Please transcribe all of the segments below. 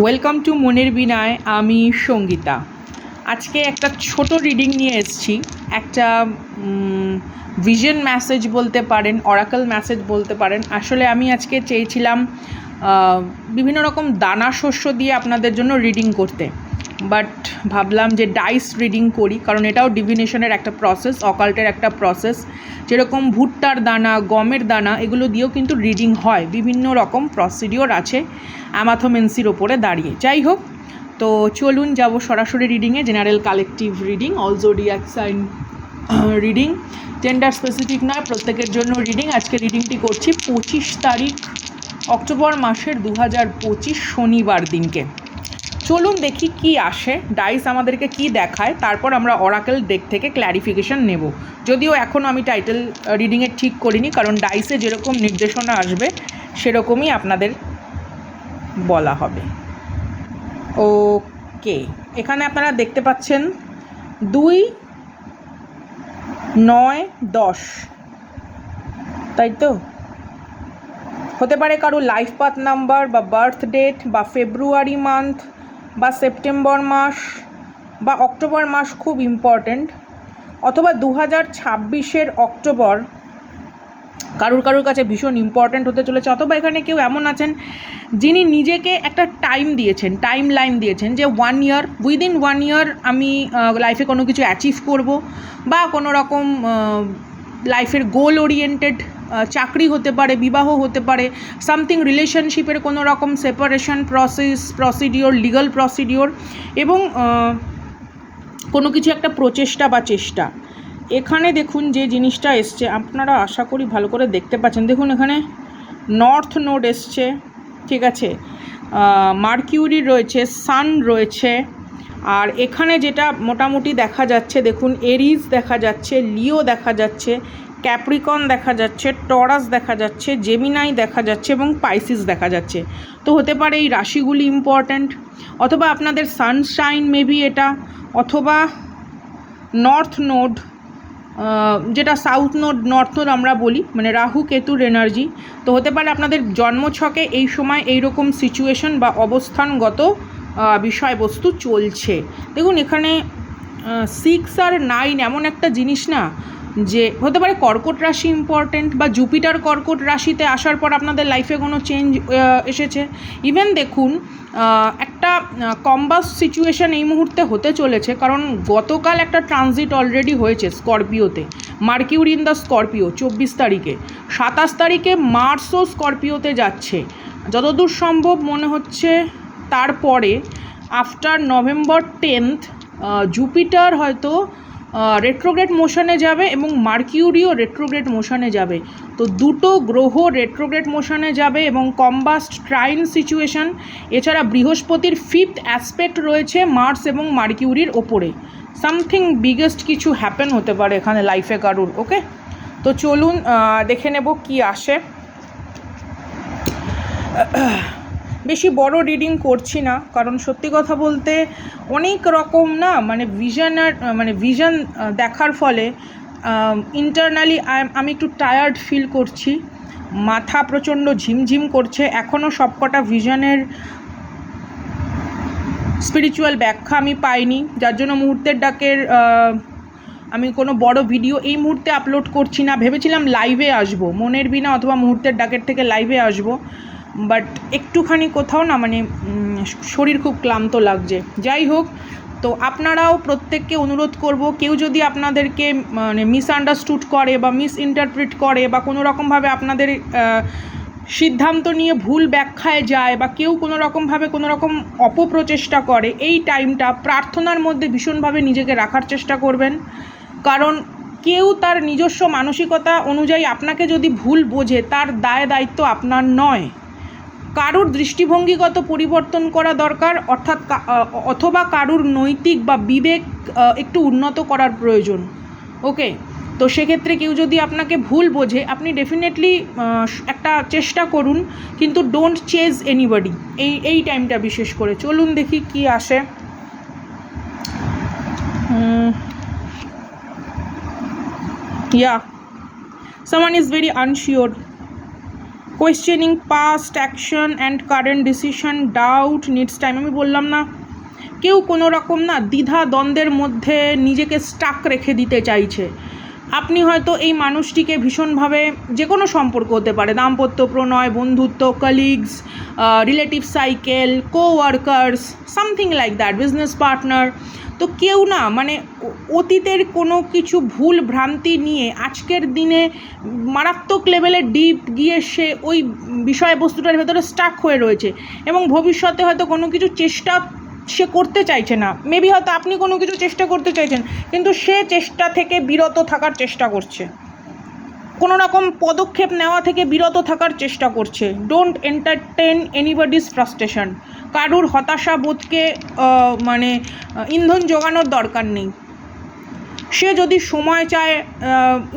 Welcome to মনের বিনায়। আমি সঙ্গীতা। আজকে একটা ছোট রিডিং নিয়ে এসেছি। একটা ভিশন মেসেজ বলতে পারেন, অরাকল মেসেজ বলতে পারেন। আসলে আমি আজকে চেয়েছিলাম বিভিন্ন রকম দানা শস্য দিয়ে আপনাদের জন্য রিডিং করতে, বাট ভাবলাম যে ডাইস রিডিং করি, কারণ এটাও ডিভিনেশনের একটা প্রসেস, অকাল্টের একটা প্রসেস। যেরকম ভুট্টার দানা, গমের দানা, এগুলো দিয়েও কিন্তু রিডিং হয়। বিভিন্ন রকম প্রসিডিওর আছে অ্যামাথোমেন্সির ওপরে দাঁড়িয়ে। যাই হোক, তো চলুন যাব সরাসরি রিডিংয়ে। General collective reading, all zodiac sign reading, gender specific নয়, প্রত্যেকের জন্য রিডিং। আজকে রিডিংটি করছি 25 তারিখ অক্টোবর মাসের 2025 শনিবার দিনকে। চলুন দেখি কি আসে, ডাইস আমাদেরকে কি দেখায়, তারপর আমরা অরাকেল ডেক থেকে ক্ল্যারিফিকেশন নেব। যদিও এখনও আমি টাইটেল রিডিংয়ে ঠিক করিনি, কারণ ডাইসে যেরকম নির্দেশনা আসবে সেরকমই আপনাদের বলা হবে। ওকে, এখানে আপনারা দেখতে পাচ্ছেন 2, 9, 10, তাই তো? হতে পারে কারো লাইফ পাথ নাম্বার বা বার্থ ডেট বা ফেব্রুয়ারি মান্থ বা সেপ্টেম্বর মাস বা অক্টোবর মাস, খুব ইম্পর্ট্যান্ট, অথবা 2026-এর অক্টোবর কারুর কাছে ভীষণ ইম্পর্ট্যান্ট হতে চলেছে। অথবা এখানে কেউ এমন আছেন যিনি নিজেকে একটা টাইম দিয়েছেন, টাইম লাইন দিয়েছেন, যে 1 ইয়ার, উইদিন 1 ইয়ার আমি লাইফে কোনো কিছু অ্যাচিভ করব, বা কোনো রকম লাইফের গোল ওরিয়েন্টেড চাকরি হতে পারে, বিবাহ হতে পারে, সামথিং রিলেশনশিপের কোনো রকম সেপারেশন প্রসিডিওর, লিগাল প্রসিডিওর, এবং কোনো কিছু একটা প্রচেষ্টা বা চেষ্টা। এখানে দেখুন যে জিনিসটা এসছে, আপনারা আশা করি ভালো করে দেখতে পাচ্ছেন। দেখুন এখানে নর্থ নোড এসছে, ঠিক আছে, মার্কিউরি রয়েছে, সান রয়েছে, আর এখানে যেটা মোটামুটি দেখা যাচ্ছে, দেখুন এরিজ দেখা যাচ্ছে, লিও দেখা যাচ্ছে, ক্যাপ্রিকন দেখা যাচ্ছে, টরাস দেখা যাচ্ছে, জেমিনাই দেখা যাচ্ছে এবং পাইসিস দেখা যাচ্ছে। তো হতে পারে এই রাশিগুলি ইম্পর্ট্যান্ট, অথবা আপনাদের সানশাইন মেবি এটা, অথবা নর্থ নোড, যেটা সাউথ নোড, নর্থ নোড আমরা বলি, মানে রাহু কেতুর এনার্জি। তো হতে পারে আপনাদের জন্মছকে এই সময় এইরকম সিচুয়েশন বা অবস্থানগত বিষয়বস্তু চলছে। দেখুন এখানে 6 আর 9 এমন একটা জিনিস না, যে হতে পারে কর্কট রাশি ইম্পর্ট্যান্ট, বা জুপিটার কর্কট রাশিতে আসার পর আপনাদের লাইফে কোনো চেঞ্জ এসেছে। ইভেন দেখুন একটা কম্বাস্ট সিচুয়েশান এই মুহূর্তে হতে চলেছে, কারণ গতকাল একটা ট্রানজিট অলরেডি হয়েছে স্করপিওতে, মার্কিউরি ইন দ্য স্করপিও 24 তারিখে। 27 তারিখে মার্সও স্করপিওতে যাচ্ছে। যতদূর সম্ভব মনে হচ্ছে তারপরে আফটার নভেম্বর 10th জুপিটার হয়তো রেট্রোগ্রেড মোশনে যাবে এবং মার্কিউরিও রেট্রোগ্রেড মোশনে যাবে। তো দুটো গ্রহ রেট্রোগ্রেড মোশনে যাবে এবং কম্বাস্ট ট্রাইন সিচুয়েশন। এছাড়া বৃহস্পতির 5th অ্যাসপেক্ট রয়েছে মার্স এবং মার্কিউরির ওপরে। সামথিং বিগেস্ট কিছু হ্যাপেন হতে পারে এখানে লাইফে কারুর। ওকে, তো চলুন দেখে নেব কি আসে। বেশি বড় রিডিং করছি না, কারণ সত্যি কথা বলতে অনেক রকম না, মানে ভিশন দেখার ফলে ইন্টারনালি আমি একটু টায়ার্ড ফিল করছি, মাথা প্রচণ্ড ঝিমঝিম করছে। এখনও সবকটা ভিশনের স্পিরিচুয়াল ব্যাখ্যা আমি পাইনি, যার জন্য মুহূর্তের ডাকের আমি কোনো বড় ভিডিও এই মুহূর্তে আপলোড করছি না। ভেবেছিলাম লাইভে আসব, মনের বিনা অথবা মুহূর্তের ডাকের থেকে লাইভে আসব, বাট একটুখানি কোথাও না, মানে শরীর খুব ক্লান্ত লাগছে। যাই হোক, তো আপনারাও প্রত্যেককে অনুরোধ করব, কেউ যদি আপনাদেরকে মানে মিসআন্ডারস্টুড করে বা মিস ইন্টারপ্রিট করে বা কোনো রকমভাবে আপনাদের সিদ্ধান্ত নিয়ে ভুল ব্যাখ্যায় যায়, বা কেউ কোনো রকমভাবে কোনো রকম অপপ্রচেষ্টা করে, এই টাইমটা প্রার্থনার মধ্যে ভীষণভাবে নিজেকে রাখার চেষ্টা করবেন। কারণ কেউ তার নিজস্ব মানসিকতা অনুযায়ী আপনাকে যদি ভুল বোঝে, তার দায় দায়িত্ব আপনার নয়। কারুর দৃষ্টিভঙ্গিগত পরিবর্তন করা দরকার, অর্থাৎ অথবা কারুর নৈতিক বা বিবেক একটু উন্নত করার প্রয়োজন। ওকে, তো সেক্ষেত্রে কেউ যদি আপনাকে ভুল বোঝে, আপনি ডেফিনেটলি একটা চেষ্টা করুন, কিন্তু ডোন্ট চেজ এনিবডি এই টাইমটা বিশেষ করে। চলুন দেখি কি আসে। Yeah, someone is very unsure. Questioning past action and current decision, doubt, needs time. আমি বললাম না, কেউ কোনো রকম না দ্বিধা দ্বন্দ্বের মধ্যে নিজেকে স্টাক রেখে দিতে চাইছে। আপনি হয়তো এই মানুষটিকে ভীষণভাবে, যে কোনো সম্পর্ক হতে পারে, দাম্পত্য, প্রণয়, বন্ধুত্ব, colleagues, relative cycle, coworkers, something like that, business partner. তো কেউ না মানে অতীতের কোনো কিছু ভুল ভ্রান্তি নিয়ে আজকের দিনে মারাত্মক লেভেলে ডিপ গিয়ে সে ওই বিষয়বস্তুটার ভেতরে স্টাক হয়ে রয়েছে এবং ভবিষ্যতে হয়তো কোনো কিছু চেষ্টা সে করতে চাইছে না। মেবি হয়তো আপনি কোনো কিছু চেষ্টা করতে চাইছেন, কিন্তু সে চেষ্টা থেকে বিরত থাকার চেষ্টা করছে, কোনো রকম পদক্ষেপ নেওয়া থেকে বিরত থাকার চেষ্টা করছে। Don't entertain anybody's frustration. কারুর হতাশা বোধকে মানে ইন্ধন জোগানোর দরকার নেই। সে যদি সময় চায়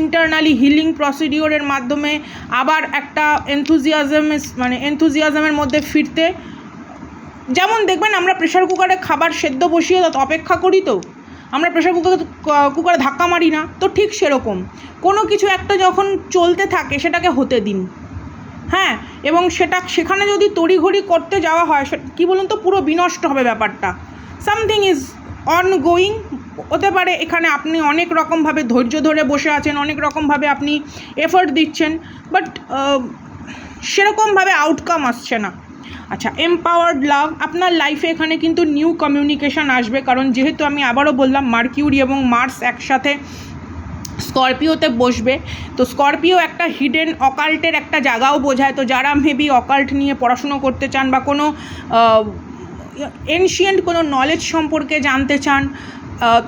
ইন্টারনালি হিলিং প্রসিডিওরের মাধ্যমে আবার একটা এনথুজিয়াজমের মধ্যে ফিরতে, যেমন দেখবেন আমরা প্রেশার কুকারে খাবার সেদ্ধ বসিয়ে অপেক্ষা করি, তো আমরা প্রেশার কুকারে ধাক্কা মারি না, তো ঠিক সেরকম কোনো কিছু একটা যখন চলতে থাকে সেটাকে হতে দিন। হ্যাঁ, এবং সেখানে যদি তড়িঘড়ি করতে যাওয়া হয়, কী বলুন তো, পুরো বিনষ্ট হবে ব্যাপারটা। সামথিং ইজ অনগোয়িং হতে পারে। এখানে আপনি অনেক রকমভাবে ধৈর্য ধরে বসে আছেন, অনেক রকমভাবে আপনি এফোর্ট দিচ্ছেন, বাট সেরকমভাবে আউটকাম আসছে না। আচ্ছা, এম্পাওয়ার্ড লাভ, আপনার লাইফে এখানে কিন্তু নিউ কমিউনিকেশান আসবে, কারণ যেহেতু আমি আবারও বললাম মার্কিউরি এবং মার্স একসাথে স্করপিওতে বসবে, তো স্করপিও একটা হিডেন অকাল্টের একটা জায়গাও বোঝায়। তো যারা মেবি অকাল্ট নিয়ে পড়াশুনো করতে চান বা কোনো এনশিয়েন্ট কোনো নলেজ সম্পর্কে জানতে চান,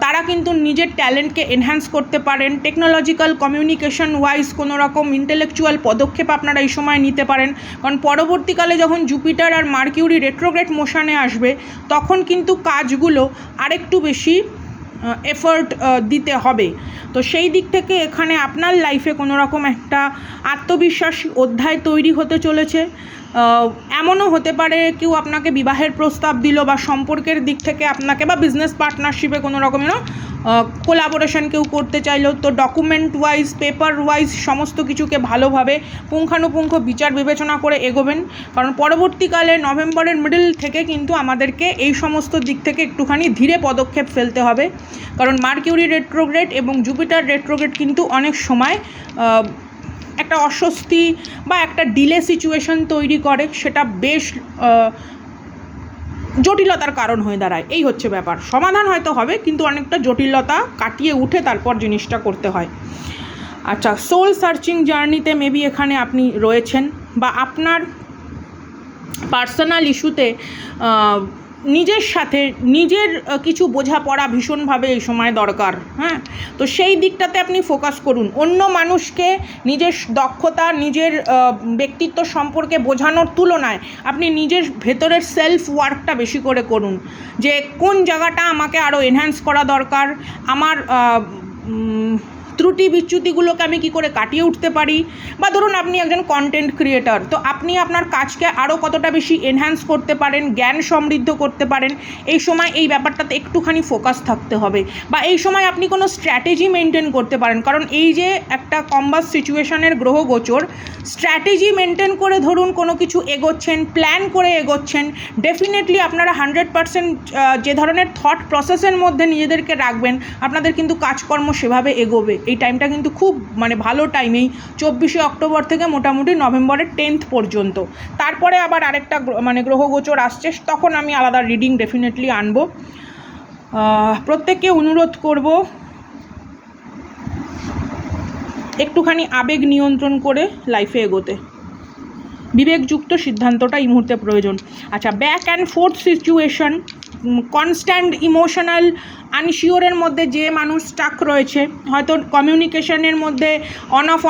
তারা কিন্তু নিজের ট্যালেন্টকে এনহ্যান্স করতে পারেন। টেকনোলজিক্যাল কমিউনিকেশন ওয়াইজ কোনো রকম ইন্টেলেকচুয়াল পদক্ষেপ আপনারা এই সময় নিতে পারেন, কারণ পরবর্তীকালে যখন জুপিটার আর মার্কিউরি রেট্রোগ্রেড মোশনে আসবে তখন কিন্তু কাজগুলো আরেকটু বেশি এফোর্ট দিতে হবে। তো সেই দিক থেকে এখানে আপনার লাইফে কোনো রকম একটা আত্মবিশ্বাসী অধ্যায় তৈরি হতে চলেছে। এমনও হতে পারে কেউ আপনাকে বিবাহের প্রস্তাব দিল, বা সম্পর্কের দিক থেকে আপনাকে, বা বিজনেস পার্টনারশিপে কোনো রকমের কোলাবোরেশন কেউ করতে চাইলো, তো ডকুমেন্ট ওয়াইজ, পেপার ওয়াইজ সমস্ত কিছুকে ভালোভাবে পুঙ্খানুপুঙ্খ বিচার বিবেচনা করে এগোবেন, কারণ পরবর্তীকালে নভেম্বরের মিডল থেকে কিন্তু আমাদেরকে এই সমস্ত দিক থেকে একটুখানি ধীরে পদক্ষেপ ফেলতে হবে, কারণ মার্কিউরি রেট্রোগ্রেড এবং জুপিটার রেট্রোগ্রেড কিন্তু অনেক সময় একটা অস্বস্তি বা একটা ডিলে সিচুয়েশন তৈরি করে, সেটা বেশ জটিলতার কারণ হয়ে দাঁড়ায়। এই হচ্ছে ব্যাপার। সমাধান হয়তো হবে, কিন্তু অনেকটা জটিলতা কাটিয়ে উঠে তারপর জিনিসটা করতে হয়। আচ্ছা, সোল সার্চিং জার্নিতে মেবি এখানে আপনি রয়েছেন, বা আপনার পার্সোনাল ইস্যুতে নিজের সাথে নিজের কিছু বোঝাপড়া ভীষণভাবে এই সময় দরকার। হ্যাঁ, তো সেই দিকটাতে আপনি ফোকাস করুন। অন্য মানুষকে নিজের দক্ষতা, নিজের ব্যক্তিত্ব সম্পর্কে বোঝানোর তুলনায় আপনি নিজের ভেতরের সেলফ ওয়ার্কটা বেশি করে করুন, যে কোন জায়গাটা আমাকে আরও এনহ্যান্স করা দরকার, আমার ত্রুটি বিচ্যুতিগুলোকে আমি কী করে কাটিয়ে উঠতে পারি। বা ধরুন আপনি একজন কন্টেন্ট ক্রিয়েটর, তো আপনি আপনার কাজকে আরও কতটা বেশি এনহ্যান্স করতে পারেন, জ্ঞান সমৃদ্ধ করতে পারেন, এই সময় এই ব্যাপারটাতে একটুখানি ফোকাস থাকতে হবে। বা এই সময় আপনি কোনো স্ট্র্যাটেজি মেনটেন করতে পারেন, কারণ এই যে একটা কম্বাস সিচুয়েশনের গ্রহ গোচর, স্ট্র্যাটেজি মেনটেন করে ধরুন কোনো কিছু এগোচ্ছেন, প্ল্যান করে এগোচ্ছেন, ডেফিনেটলি আপনারা 100% যে ধরনের থট প্রসেসের মধ্যে নিজেদেরকে রাখবেন, আপনাদের কিন্তু কাজকর্ম সেভাবে এগোবে। এই টাইমটা কিন্তু খুব ভালো টাইম, এই 24শে অক্টোবর থেকে মোটামুটি নভেম্বরের 10th পর্যন্ত। তারপরে আবার আরেকটা গ্রহগোচর আসছে, তখন আমি আলাদা রিডিং ডেফিনেটলি আনবো। প্রত্যেককে অনুরোধ করব একটুখানি আবেগ নিয়ন্ত্রণ করে লাইফে এগোতে। বিবেকযুক্ত সিদ্ধান্তটা এই মুহূর্তে প্রয়োজন। আচ্ছা, back and forth situation, constant emotional আনশিওরের মধ্যে যে মানুষ স্টাক রয়েছে, হয়তো কমিউনিকেশনের মধ্যে অন অফ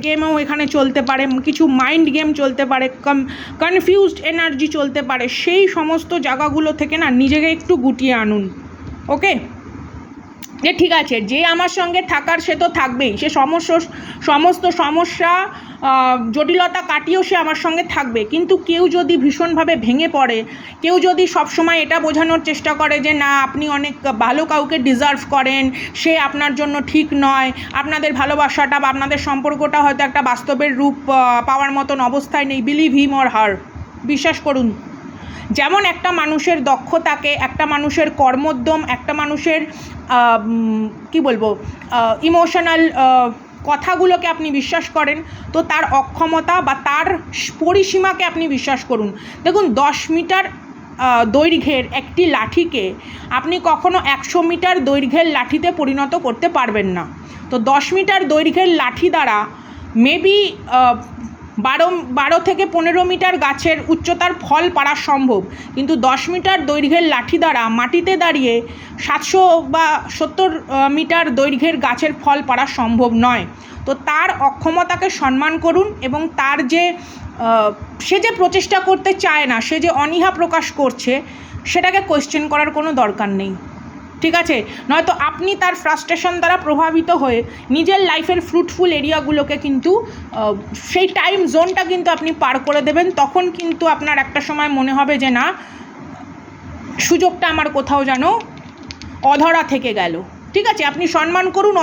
গেমও এখানে চলতে পারে, কিছু মাইন্ড গেম চলতে পারে, কনফিউজড এনার্জি চলতে পারে, সেই সমস্ত জায়গাগুলো থেকে না নিজেকে একটু গুটিয়ে আনুন। ওকে, যে ঠিক আছে, যে আমার সঙ্গে থাকার সে তো থাকবেই, সে সমস্ত সমস্যা জটিলতা কাটিয়েও সে আমার সঙ্গে থাকবে। কিন্তু কেউ যদি ভীষণভাবে ভেঙে পড়ে, কেউ যদি সবসময় এটা বোঝানোর চেষ্টা করে যে না আপনি অনেক ভালো কাউকে ডিজার্ভ করেন, সে আপনার জন্য ঠিক নয়, আপনাদের ভালোবাসাটা বা আপনাদের সম্পর্কটা হয়তো একটা বাস্তবের রূপ পাওয়ার মতন অবস্থায় নেই, বিলিভ হিম অর হার, বিশ্বাস করুন। যেমন একটা মানুষের দক্ষতাকে, একটা মানুষের কর্মোদ্যম, একটা মানুষের কি বলবো ইমোশনাল কথাগুলোকে আপনি বিশ্বাস করেন, তো তার অক্ষমতা বা তার পরিসীমাকে আপনি বিশ্বাস করুন। দেখুন 10 মিটার দৈর্ঘ্যের একটি লাঠিকে আপনি কখনো 100 মিটার দৈর্ঘ্যের লাঠিতে পরিণত করতে পারবেন না। তো 10 মিটার দৈর্ঘ্যের লাঠি দ্বারা মেবি 12 থেকে 15 মিটার গাছের উচ্চতার ফল পাড়া সম্ভব, কিন্তু 10 মিটার দৈর্ঘ্যের লাঠি দ্বারা মাটিতে দাঁড়িয়ে 700 বা 70 মিটার দৈর্ঘ্যের গাছের ফল পাড়া সম্ভব নয়। তো তার অক্ষমতাকে সম্মান করুন এবং তার যে সে যে প্রচেষ্টা করতে চায় না, সে যে অনীহা প্রকাশ করছে, সেটাকে কোয়েশ্চেন করার কোনো দরকার নেই, ঠিক আছে? নয়তো আপনি তার ফ্রাস্ট্রেশন দ্বারা প্রভাবিত হয়ে নিজের লাইফের ফ্রুটফুল এরিয়াগুলোকে কিন্তু সেই টাইম জোনটা কিন্তু আপনি পার করে দেবেন। তখন কিন্তু আপনার একটা সময় মনে হবে যে না, সুযোগটা আমার কোথাও যেন অধরা থেকে গেল। ঠিক আছে, আপনি সম্মান করুন,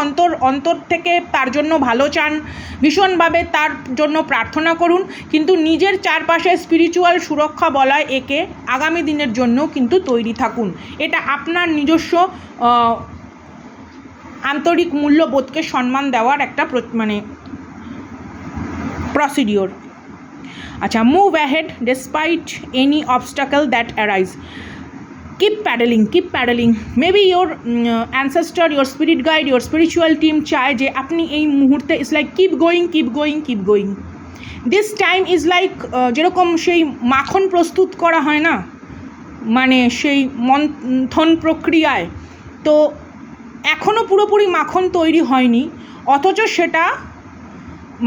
অন্তর থেকে তার জন্য ভালো চান, ভীষণভাবে তার জন্য প্রার্থনা করুন, কিন্তু নিজের চারপাশে স্পিরিচুয়াল সুরক্ষা বলয় একে আগামী দিনের জন্য কিন্তু তৈরি থাকুন। এটা আপনার নিজস্ব আন্তরিক মূল্যবোধকে সম্মান দেওয়ার একটা মানে প্রসিডিওর। আচ্ছা, move ahead despite any obstacle that arise. Keep paddling. Maybe your ancestor, your spirit guide, your spiritual team চায় যে আপনি এই মুহূর্তে it's like keep going. This time is like যেরকম সেই মাখন প্রস্তুত করা হয় না, মানে সেই মন্থন প্রক্রিয়ায়, তো এখনও পুরোপুরি মাখন তৈরি হয়নি, অথচ সেটা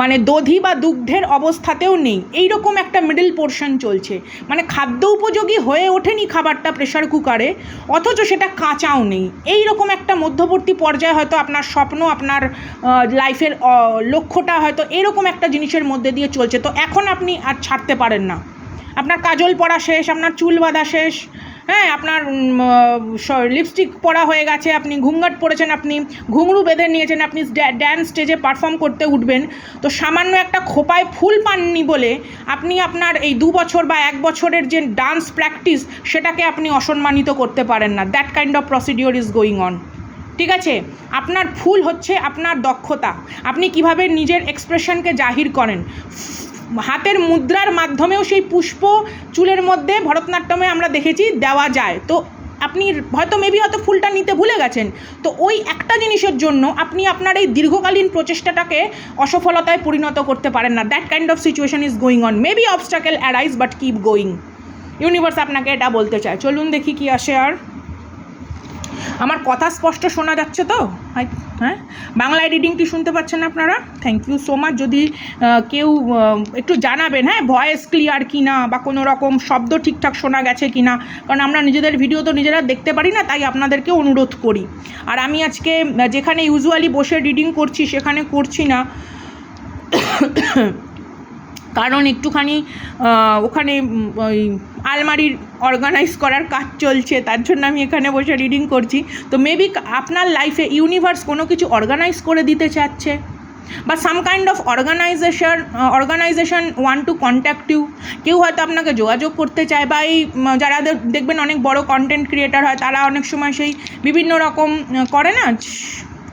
মানে দধি বা দুগ্ধের অবস্থাতেও নেই, এই রকম একটা মিডল পোর্শন চলছে, মানে খাদ্য উপযোগী হয়ে ওঠেনি খাবারটা প্রেশার কুকারে, অথচ সেটা কাঁচাও নেই, এই রকম একটা মধ্যবর্তী পর্যায়ে হয়তো আপনার স্বপ্ন, আপনার লাইফের লক্ষ্যটা হয়তো এরকম একটা জিনিসের মধ্যে দিয়ে চলছে। তো এখন আপনি আর ছাড়তে পারেন না, আপনার কাজল পরা শেষ, আপনার চুল বাঁধা শেষ, হ্যাঁ, আপনার লিপস্টিক পরা হয়ে গেছে, আপনি ঘুমঘাট পরেছেন, আপনি ঘুঙরু বেঁধে নিয়েছেন, আপনি ড্যান্স স্টেজে পারফর্ম করতে উঠবেন, তো সামান্য একটা খোপায় ফুল পাননি বলে আপনি আপনার এই 2 বছর বা 1 বছরের যে ডান্স প্র্যাকটিস, সেটাকে আপনি অসম্মানিত করতে পারেন না। That kind of procedure is going on, ঠিক আছে? আপনার ফুল হচ্ছে আপনার দক্ষতা, আপনি কিভাবে নিজের এক্সপ্রেশনকে জাহির করেন, হাতের মুদ্রার মাধ্যমেও সেই পুষ্প চুলের মধ্যে ভরতনাট্যমে আমরা দেখেছি দেওয়া যায়। তো আপনি হয়তো ফুলটা নিতে ভুলে গেছেন, তো ওই একটা জিনিসের জন্য আপনি আপনার এই দীর্ঘকালীন প্রচেষ্টাটাকে অসফলতায় পরিণত করতে পারেন না। That kind of situation is going on. Maybe obstacle arise but keep going. Universe আপনাকে এটা বলতে চায়। চলুন দেখি কি আসে। আর আমার কথা স্পষ্ট শোনা যাচ্ছে তো? হ্যাঁ, বাংলায় রিডিংটি শুনতে পাচ্ছেন আপনারা? Thank you so much. যদি কেউ একটু জানাবেন, হ্যাঁ, ভয়েস ক্লিয়ার কি না, বা কোনো রকম শব্দ ঠিকঠাক শোনা গেছে কি না, কারণ আমরা নিজেদের ভিডিও তো নিজেরা দেখতে পারি না, তাই আপনাদেরকে অনুরোধ করি। আর আমি আজকে যেখানে ইউজুয়ালি বসে রিডিং করছি সেখানে করছি না, কারণ একটুখানি ওখানে ওই আলমারির অর্গানাইজ করার কাজ চলছে, তার জন্য আমি এখানে বসে রিডিং করছি। তো মেবি আপনার লাইফে ইউনিভার্স কোনো কিছু অর্গানাইজ করে দিতে চাচ্ছে, বা some kind of organization want to contact you. কেউ হয়তো আপনাকে যোগাযোগ করতে চায়, বা এই যারা দেখবেন অনেক বড় কন্টেন্ট ক্রিয়েটার হয়, তারা অনেক সময় সেই বিভিন্ন রকম করে না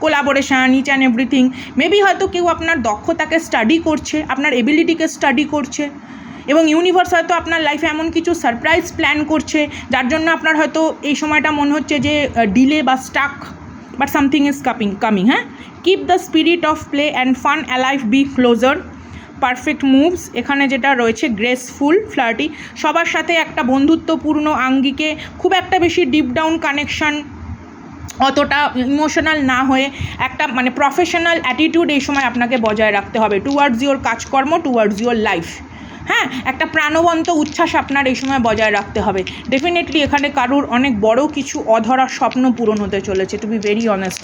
কোলাবোরেশান, ইচ অ্যান্ড এভরিথিং। মেবি হয়তো কেউ আপনার দক্ষতাকে স্টাডি করছে, আপনার এবিলিটিকে স্টাডি করছে, এবং ইউনিভার্স হয়তো আপনার লাইফে এমন কিছু সারপ্রাইজ প্ল্যান করছে, যার জন্য আপনার হয়তো এই সময়টা মনে হচ্ছে যে ডিলে বা stuck, but something is coming. হ্যাঁ, keep the spirit of play and fun alive, be closer, perfect moves. এখানে যেটা রয়েছে গ্রেসফুল, ফ্লার্টি, সবার সাথে একটা বন্ধুত্বপূর্ণ আঙ্গিকে, খুব একটা বেশি ডিপ ডাউন কানেকশান, অতটা ইমোশনাল না হয়ে একটা মানে প্রফেশনাল অ্যাটিটিউড এই সময় আপনাকে বজায় রাখতে হবে টুয়ার্ডস ইওর কাজকর্ম, টুয়ার্ডস ইওর লাইফ। হ্যাঁ, একটা প্রাণবন্ত উচ্ছ্বাস আপনার এই সময় বজায় রাখতে হবে। ডেফিনেটলি এখানে কারুর অনেক বড় কিছু অধরা স্বপ্ন পূরণ হতে চলেছে, টু বি ভেরি অনেস্ট।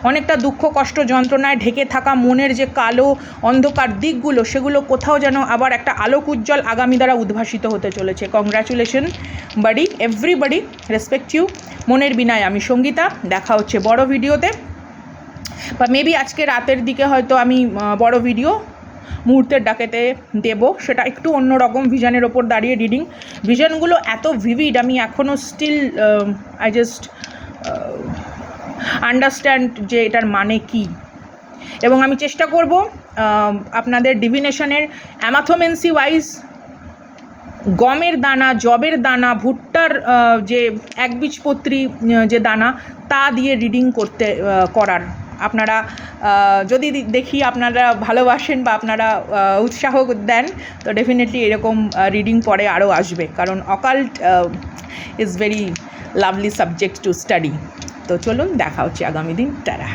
অনেকটা দুঃখ কষ্ট যন্ত্রণায় ঢেকে থাকা মনের যে কালো অন্ধকার দিকগুলো, সেগুলো কোথাও যেন আবার একটা আলোক উজ্জ্বল আগামী দ্বারা উদ্ভাসিত হতে চলেছে। Congratulation buddy, everybody, respect you. মনের বিনায় আমি সঙ্গীতা, দেখা হচ্ছে বড় ভিডিওতে, বা মেবি আজকে রাতের দিকে হয়তো আমি বড় ভিডিও মুহূর্তের ডাকেতে দেব, সেটা একটু অন্যরকম ভিশনের ওপর দাঁড়িয়ে রিডিং। ভিশনগুলো এত ভিভিড, আমি এখনও স্টিল আই জাস্ট আন্ডারস্ট্যান্ড যে এটার মানে কি। এবং আমি চেষ্টা করব আপনাদের ডিভিনেশনের অ্যামাথোমেন্সি ওয়াইজ গমের দানা, জবের দানা, ভুট্টার যে একবীজপত্রী যে দানা, তা দিয়ে রিডিং করার। আপনারা যদি দেখি আপনারা ভালোবাসেন বা আপনারা উৎসাহ দেন, তো ডেফিনেটলি এরকম রিডিং পরে আরও আসবে, কারণ occult is very lovely subject to study. তো চলুন, দেখা হচ্ছে আগামী দিন। টাটা।